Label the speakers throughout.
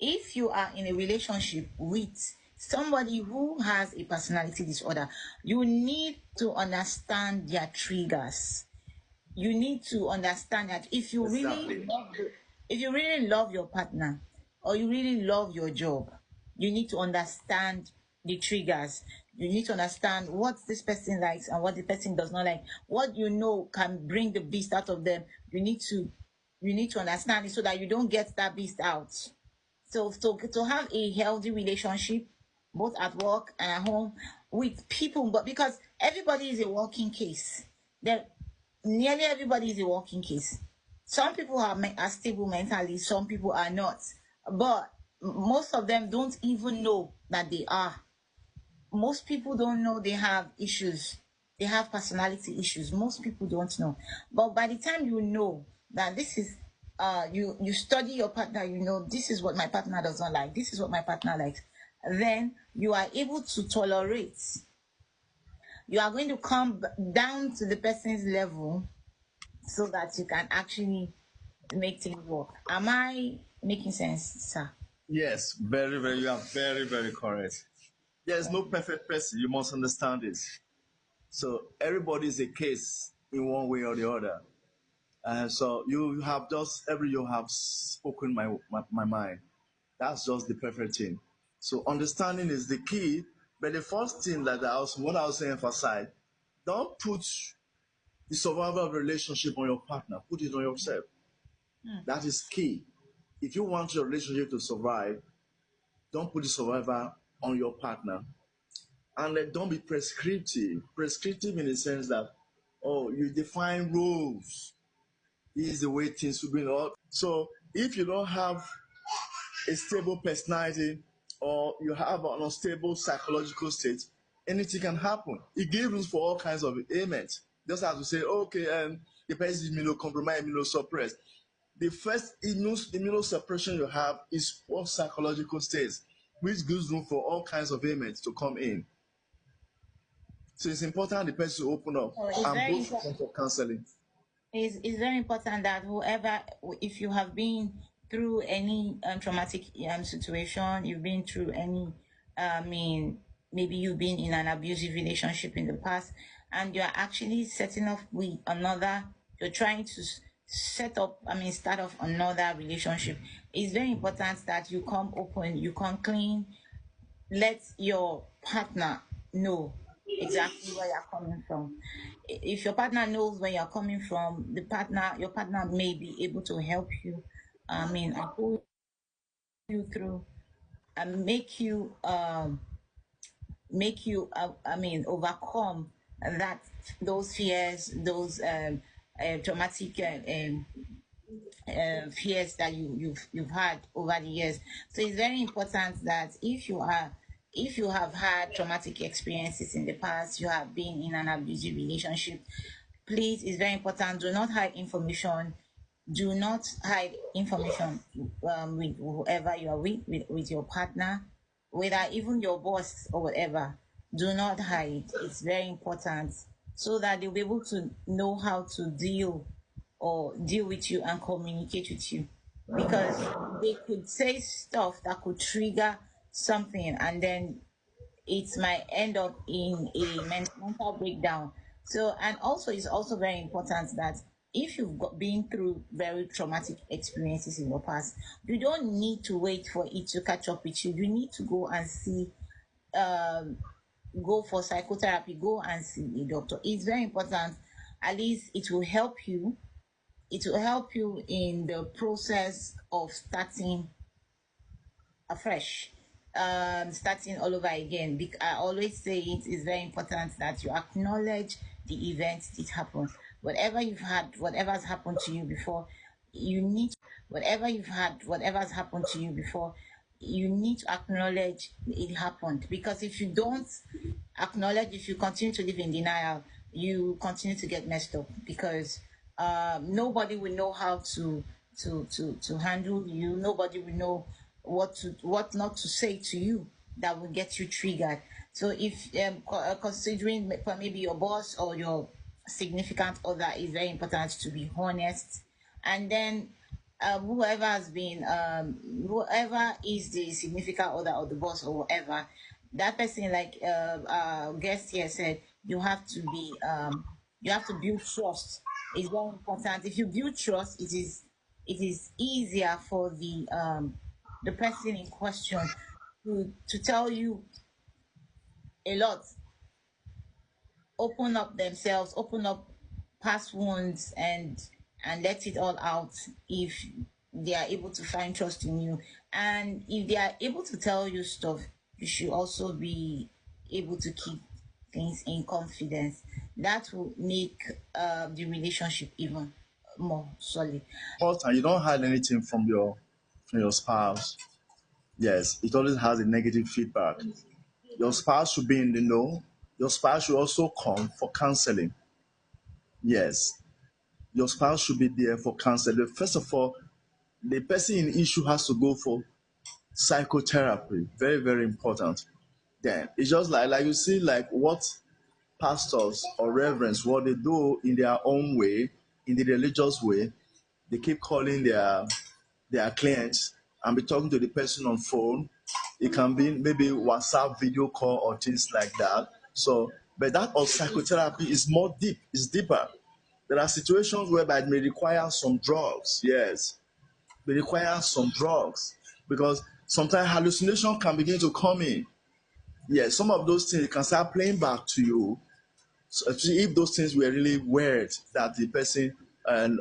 Speaker 1: if you are in a relationship with somebody who has a personality disorder, you need to understand their triggers. You need to understand that
Speaker 2: Exactly.
Speaker 1: if you really love your partner, or you really love your job, you need to understand the triggers. You need to understand what this person likes and what the person does not like. What you know can bring the beast out of them. You need to understand it so that you don't get that beast out. So to have a healthy relationship, both at work and at home, with people, but because everybody is a walking case, there nearly everybody is a walking case. Some people are stable mentally, some people are not, but most of them don't even know that they are. Most people don't know they have issues. They have personality issues. Most people don't know. But by the time you know that this is you study your partner, you know this is what my partner does not like, this is what my partner likes, then you are able to tolerate. You are going to come down to the person's level so that you can actually make things work. Am I making sense, sir?
Speaker 2: Yes, very, very, you are very, very correct. There's no perfect person. You must understand this. So everybody is a case in one way or the other. And so you have just every you have spoken my mind. That's just the perfect thing. So understanding is the key. But the first thing that what I was saying emphasize, don't put the survival of a relationship on your partner. Put it on yourself. That is key. If you want your relationship to survive, don't put the survivor on your partner. And then don't be prescriptive. Prescriptive in the sense that, oh, you define rules. This is the way things should be. So if you don't have a stable personality or you have an unstable psychological state, anything can happen. It gives room for all kinds of ailments. Just as we say, okay, the person is immunocompromised, immunosuppressed. The first immunosuppression you have is poor psychological states, which gives room for all kinds of ailments to come in. So it's important the person to open up
Speaker 1: So it's
Speaker 2: and
Speaker 1: very
Speaker 2: go for
Speaker 1: important.
Speaker 2: counseling.
Speaker 1: It's very important that whoever, if you have been through any traumatic situation, you've been through any, I mean, maybe you've been in an abusive relationship in the past, and you're actually setting up with another, you're trying to set up, I mean, start off another relationship. It's very important that you come open, you come clean, let your partner know exactly where you're coming from. If your partner knows where you're coming from, your partner may be able to help you, I mean, and pull you through and make you overcome that, those fears, those traumatic fears that you've had over the years. So it's very important that if you have had traumatic experiences in the past, you have been in an abusive relationship, please, it's very important, do not hide information. Do not hide information with whoever you are with your partner, whether even your boss or whatever. Do not hide. It's very important so that they'll be able to know how to deal with you and communicate with you, because they could say stuff that could trigger something, and then it might end up in a mental breakdown. So, and also, it's also very important that if been through very traumatic experiences in your past, you don't need to wait for it to catch up with you. You need to go and see, um, go for psychotherapy, go and see a doctor. It's very important. At least it will help you. It will help you in the process of starting afresh, starting all over again. I always say it is very important that you acknowledge the events that happened. Whatever you've had, whatever's happened to you before, you need whatever's happened to you before, you need to acknowledge it happened. Because if you don't acknowledge, if you continue to live in denial, you continue to get messed up, because nobody will know how to handle you. Nobody will know what not to say to you that will get you triggered. So if considering for maybe your boss or your significant other, is very important to be honest, and then whoever has been whoever is the significant other or the boss or whatever, that person, like guest here said, you have to build trust. It's very important. If you build trust, it is easier for the person in question to tell you a lot, open up themselves, open up past wounds, and let it all out if they are able to find trust in you. And if they are able to tell you stuff, you should also be able to keep things in confidence. That will make the relationship even more solid.
Speaker 2: And you don't hide anything from your spouse. Yes, it always has a negative feedback. Your spouse should be in the know. Your spouse should also come for counseling. Yes, your spouse should be there for counseling. First of all, the person in issue has to go for psychotherapy. Very, very important. Then it's just like you see, like what pastors or reverends, what they do in their own way, in the religious way, they keep calling their clients and be talking to the person on phone. It can be maybe WhatsApp video call or things like that. So, but that of psychotherapy is more deep, it's deeper. There are situations whereby it may require some drugs, yes, may require some drugs because sometimes hallucination can begin to come in. Yes, some of those things can start playing back to you. So if those things were really weird that the person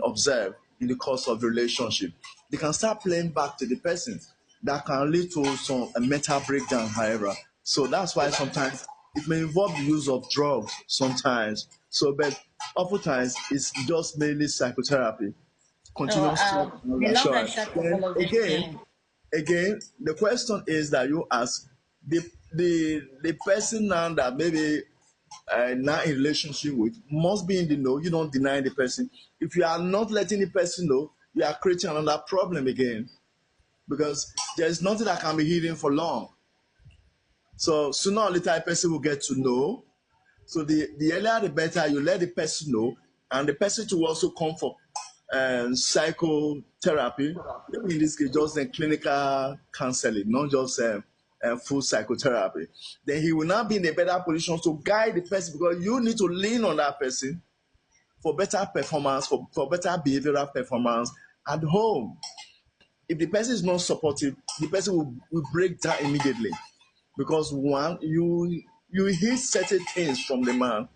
Speaker 2: observed in the course of the relationship, they can start playing back to the person. That can lead to some a mental breakdown, however. So that's why sometimes it may involve the use of drugs sometimes. So, but oftentimes it's just mainly psychotherapy,
Speaker 1: So
Speaker 2: continuous talk and
Speaker 1: the long and
Speaker 2: reassurance.
Speaker 1: short of
Speaker 2: Then
Speaker 1: all of this thing.
Speaker 2: again, the question is that you ask the person now that maybe now in relationship with must be in the know. You don't deny the person. If you are not letting the person know, you are creating another problem again because there is nothing that can be hidden for long. So sooner or later, a person will get to know. So the earlier the better. You let the person know, and the person to also come for psychotherapy. Maybe in this case, just clinical counseling, not just full psychotherapy. Then he will now be in a better position to guide the person because you need to lean on that person for better performance, for better behavioral performance at home. If the person is not supportive, the person will break down immediately because one, you hear certain things from the man.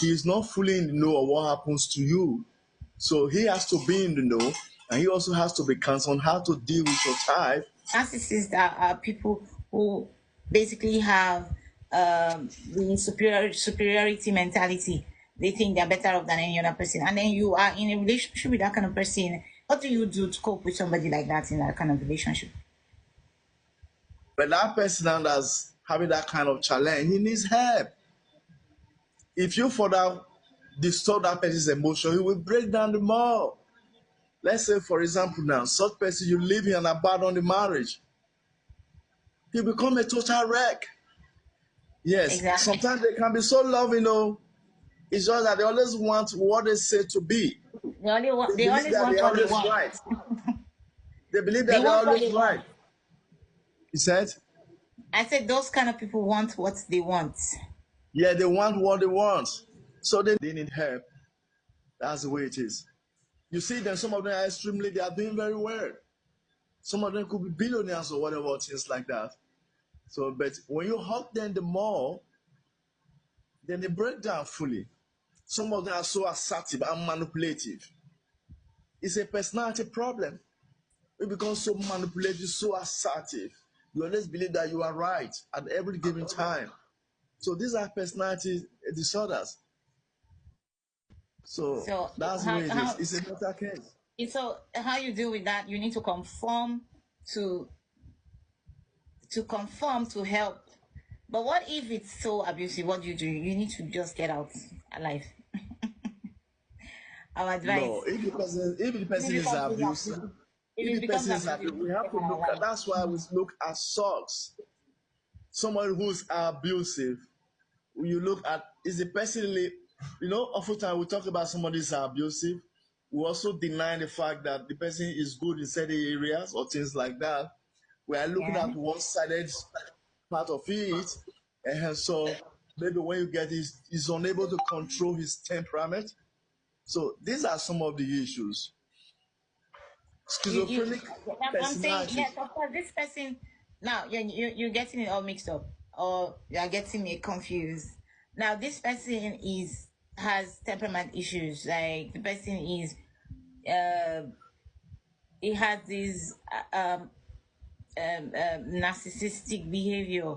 Speaker 2: He is not fully in the know of what happens to you. So he has to be in the know and he also has to be counselled on how to deal with your type.
Speaker 1: Narcissists are people who basically have the superiority mentality. They think they're better off than any other person. And then you are in a relationship with that kind of person. What do you do to cope with somebody like that in that kind of relationship?
Speaker 2: But that person now that's having that kind of challenge, he needs help. If you further disturb that person's emotion, he will break down the more. Let's say, for example, now, such person you leave him and abandon the marriage, he become a total wreck. Yes,
Speaker 1: Exactly.
Speaker 2: sometimes they can be so loving, it's just that they always want what they say to be. They
Speaker 1: They
Speaker 2: believe
Speaker 1: always
Speaker 2: that
Speaker 1: want
Speaker 2: they're
Speaker 1: what they
Speaker 2: always
Speaker 1: want.
Speaker 2: right. They believe
Speaker 1: They
Speaker 2: that they're
Speaker 1: want what
Speaker 2: always
Speaker 1: they want.
Speaker 2: right. He said,
Speaker 1: I said those kind of people want what they want.
Speaker 2: yeah, they want what they want. So they need help. That's the way it is. You see them, some of them are extremely, they are doing very well. Some of them could be billionaires or whatever, things like that. So, but when you hurt them the more, then they break down fully. Some of them are so assertive and manipulative. It's a personality problem. We become so manipulative, so assertive. You always believe that you are right at every given time. So these are personality disorders. So
Speaker 1: So
Speaker 2: that's the way it is. It's a mental case.
Speaker 1: how you deal with that? You need to conform to conform to help. But what if it's so abusive? What do? You need to just get out alive. Our
Speaker 2: No,
Speaker 1: advice.
Speaker 2: if the
Speaker 1: If it
Speaker 2: person is
Speaker 1: becomes really
Speaker 2: abusive,
Speaker 1: abusive, if
Speaker 2: if
Speaker 1: it
Speaker 2: the
Speaker 1: becomes
Speaker 2: person is
Speaker 1: abusive,
Speaker 2: abusive,
Speaker 1: we
Speaker 2: we
Speaker 1: need to
Speaker 2: have
Speaker 1: take
Speaker 2: to
Speaker 1: our
Speaker 2: look at.
Speaker 1: life.
Speaker 2: That's why we look at source. Someone who's abusive, when you look at is the person really, oftentimes we talk about somebody who's abusive. We also deny the fact that the person is good in certain areas or things like that. We are looking
Speaker 1: Yeah.
Speaker 2: at one-sided part of it, and so maybe when you get he's unable to control his temperament. So these are some of the issues.
Speaker 1: You
Speaker 2: Schizophrenic
Speaker 1: I'm saying,
Speaker 2: personality.
Speaker 1: yes, of course, this person, now you're getting it all mixed up, or you're getting me confused. Now this person is has temperament issues, like the person is uh he has this narcissistic behavior.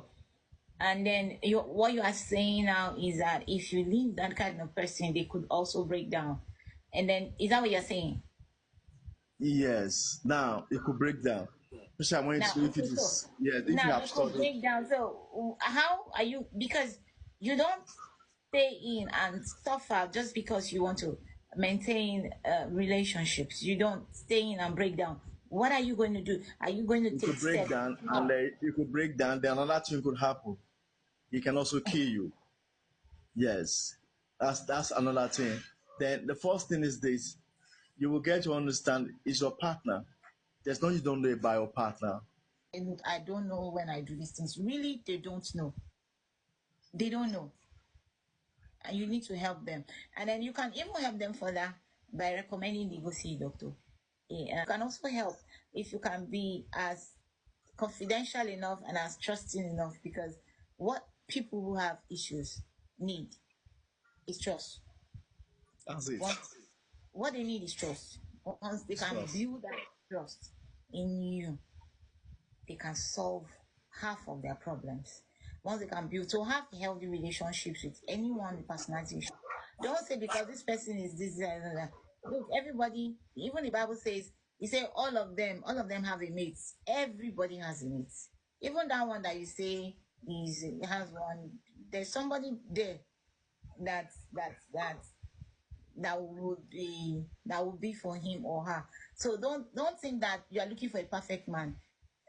Speaker 1: And then what you are saying now is that if you leave that kind of person, they could also break down. And then, is that what you're saying?
Speaker 2: Yes. Now it could break down. Especially when
Speaker 1: Now,
Speaker 2: if it
Speaker 1: okay, so
Speaker 2: is, yeah, if you
Speaker 1: now
Speaker 2: have
Speaker 1: it could
Speaker 2: studied.
Speaker 1: break down. So how are you? Because you don't stay in and suffer just because you want to maintain relationships. You don't stay in and break down. What are you going to do? Are you going to
Speaker 2: It
Speaker 1: take
Speaker 2: could break
Speaker 1: steps?
Speaker 2: down, and
Speaker 1: No.
Speaker 2: it could break down. Then another thing could happen. It can also kill you. Yes, that's another thing. Then the first thing is this: you will get to understand is your partner. There's no you don't know about your partner.
Speaker 1: And I don't know when I do these things. Really, they don't know. They don't know. And you need to help them. And then you can even help them further by recommending the go see a doctor. Yeah. You can also help if you can be as confidential enough and as trusting enough, because what people who have issues need is trust.
Speaker 2: That's it.
Speaker 1: What they need is trust. Once they can
Speaker 2: Trust.
Speaker 1: build that trust in you, they can solve half of their problems. Once they can build, to have healthy relationships with anyone with personality issue. Don't say because this person is this, that, that, that. Look, everybody, even the Bible says, he said all of them have a mate. Everybody has a mate. Even that one that you say is has one, there's somebody there that that would be for him or her. So don't think that you are looking for a perfect man.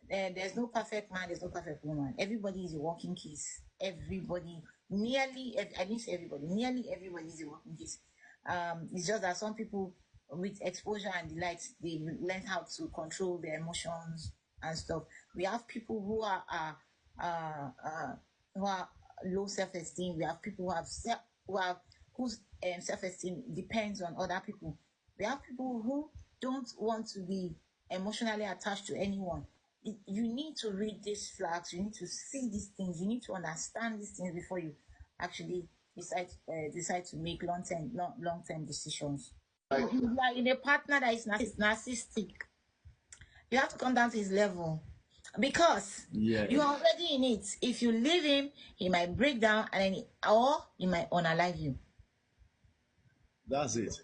Speaker 1: There's no perfect man, there's no perfect woman. Everybody is a walking case. Everybody, I didn't say everybody, nearly everybody is a walking case. It's just that some people with exposure and delight, they learn how to control their emotions and stuff. We have people who are low self-esteem. We have people who have whose self-esteem depends on other people. We have people who don't want to be emotionally attached to anyone. You need to read these flags. You need to see these things. You need to understand these things before you actually decide to make long term decisions. Like in a partner that is narcissistic, you have to come down to his level, because
Speaker 2: Yeah,
Speaker 1: you're already in it. If you leave him, he might break down, or he might unalive you.
Speaker 2: that's it.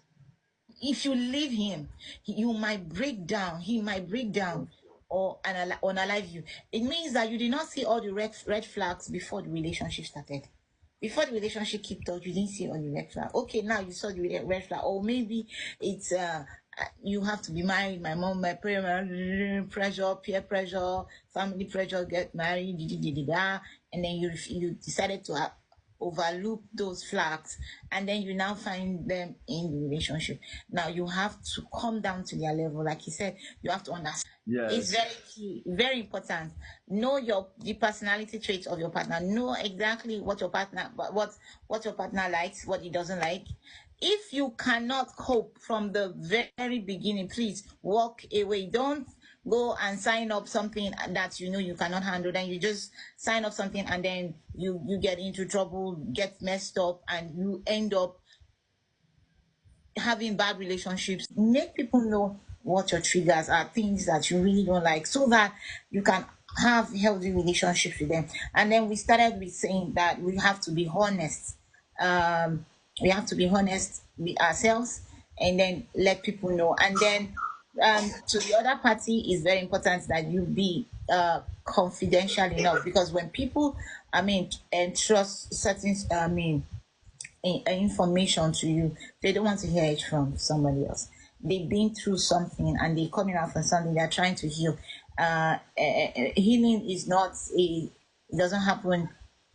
Speaker 1: If you leave him, you might break down. He might break down or unalive you. It means that you did not see all the red flags before the relationship started. Before the relationship kicked off, you didn't see all the red flags. Okay, now you saw the red flag, or maybe it's you have to be married. My mom, my parents, pressure, peer pressure, family pressure, get married, and then you decided to overlook those flags, and then you now find them in the relationship. Now you have to come down to their level. Like you said, you have to understand. It's
Speaker 2: Yes.
Speaker 1: very key, very important. Know the personality traits of your partner. Know exactly what your partner likes, what he doesn't like. If you cannot cope from the very beginning, please walk away. Don't go and sign up something that you know you cannot handle. Then you just sign up something, and then you get into trouble, get messed up, and you end up having bad relationships. Make people know what your triggers are, things that you really don't like, so that you can have healthy relationships with them. And then we started with saying that we have to be honest. We have to be honest with ourselves, and then let people know. And then to the other party, is very important that you be confidential enough, because when people, trust certain, information to you, they don't want to hear it from somebody else. They've been through something and they're coming out from something, they're trying to heal. Healing is not it doesn't happen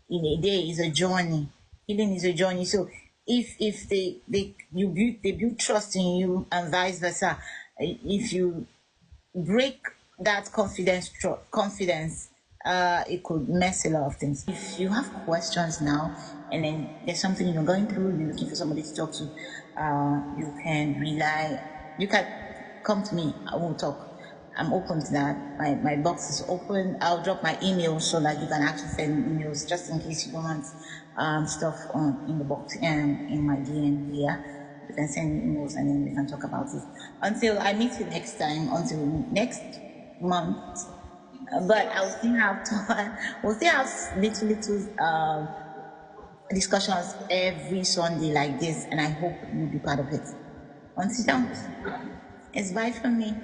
Speaker 1: in a day, it's a journey. Healing is a journey. So if they build trust in you and vice versa. If you break that confidence, it could mess a lot of things. If you have questions now and then there's something you're going through, you're looking for somebody to talk to, you can come to me. I will talk. I'm open to that. My box is open. I'll drop my email so that you can actually send emails just in case you don't want stuff in the box and in my DM here. You can send me emails and then we can talk about it. Until I meet you next time, until next month. But I'll still have to, we'll still have little discussions every Sunday like this, and I hope you'll be part of it. Until then, it's bye from me.